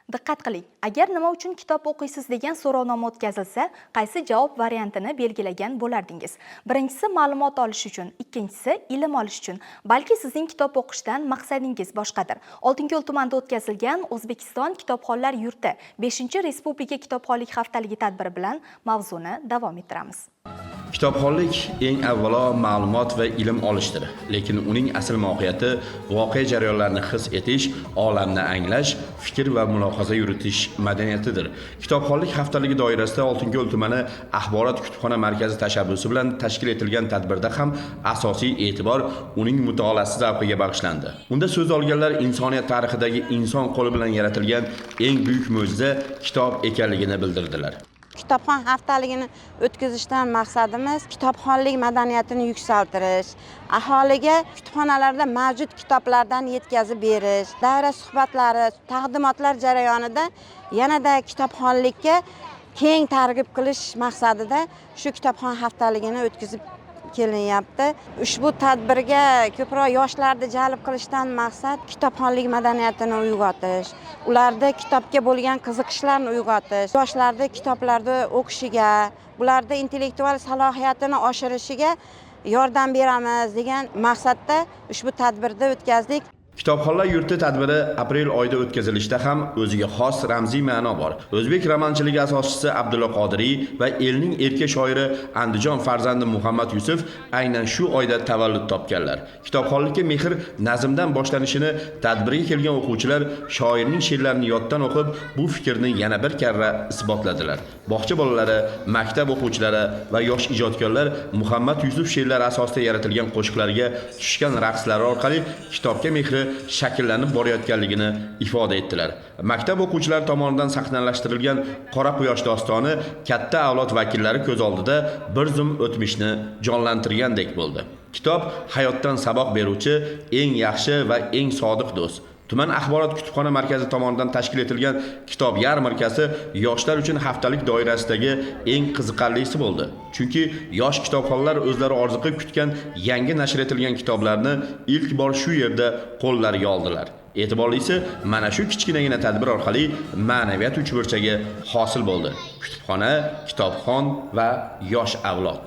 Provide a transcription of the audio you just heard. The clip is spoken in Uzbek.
Diqqat qiling, agar nima uchun kitob o'qiysiz degan so'rovnoma o'tkazilsa, qaysi javob variantini belgilagan bo'lardingiz? Birinchisi ma'lumot olish uchun, ikkinchisi ilm olish uchun. Balki sizning kitob o'qishdan maqsadingiz boshqadir. Oltinko'l tumanida o'tkazilgan O'zbekiston kitobxonlar yurti 5-Respublika kitobxonlik haftaligi tadbiri bilan mavzuni davom ettiramiz. Kitobxonlik eng avvalo ma'lumot va ilm olishdir, lekin uning asl mohiyati voqea jarayonlarini his etish, olamni anglash, fikr va mulohaza yuritish madaniyatidir. Kitobxonlik haftaligi doirasida Oltinko'l tumani axborot kutubxona markazi tashabbusi bilan tashkil etilgan tadbirda ham asosiy e'tibor uning mutolaasi zavqiga bag'ishlandi. Unda so'z olganlar insoniyat tarixidagi inson qo'li bilan yaratilgan eng buyuk mo'jiza kitob ekanligini bildirdilar. Kitobxon haftaligini o'tkazishdan maqsadimiz kitobxonlik madaniyatini yuksaltirish, aholiga kutubxonalarda mavjud kitoblardan yetkazib berish, davra suhbatlari, taqdimotlar jarayonida yanada kitobxonlikka keng targ'ib qilish maqsadida shu kitobxon haftaligini o'tkazib kelinyapti. Ushbu tadbirga ko'proq yoshlarni jalb qilishdan maqsad kitobxonlik madaniyatini uyg'otish, ularda kitobga bo'lgan qiziqishlarni uyg'otish, yoshlarni kitoblarni o'qishiga, ularda intellektual salohiyatini oshirishiga yordam beramiz degan maqsadda ushbu tadbirni o'tkazdik. Kitobxonlar yurti tadbiri aprel oyida o'tkazilishda ham o'ziga xos ramziy ma'no bor. O'zbek romanchiligi asoschisi Abdulla Qodiriy va elning erka shoiri Andijon farzandi Muhammad Yusuf aynan shu oyda tavallud topganlar. Kitobxonlikka mehr nazmdan boshlanishini tadbirga kelgan o'quvchilar shoirning she'rlarini yoddan o'qib, bu fikrni yana bir karra isbotladilar. Bog'cha bolalari, maktab o'quvchilari va yosh ijodkorlar Muhammad Yusuf she'rlari asosida yaratilgan qo'shiqlarga tushgan raqslari orqali kitobga mehri shakllanib borayotganligini ifoda etdilar. Maktab o'quvchilari tomonidan sahnalashtirilgan Qora quyosh dostoni katta avlod vakillari ko'z oldida bir zum o'tmishni jonlantirgandek bo'ldi. Kitob hayotdan saboq beruvchi eng yaxshi va eng sodiq do'st. Tuman axborot kutubxona markazi tomonidan tashkil etilgan kitob yarmarkasi yoshlar uchun haftalik doirasidagi eng qiziqarlisi bo'ldi. Chunki yosh kitobxonlar o'zlari orziqib kutgan yangi nashr etilgan kitoblarni ilk bor shu yerda qo'llariga oldilar. E'tiborlisi, mana shu kichkinagina tadbir orqali ma'naviyat uchburchagi hosil bo'ldi. Kutubxona, kitobxon va yosh avlod.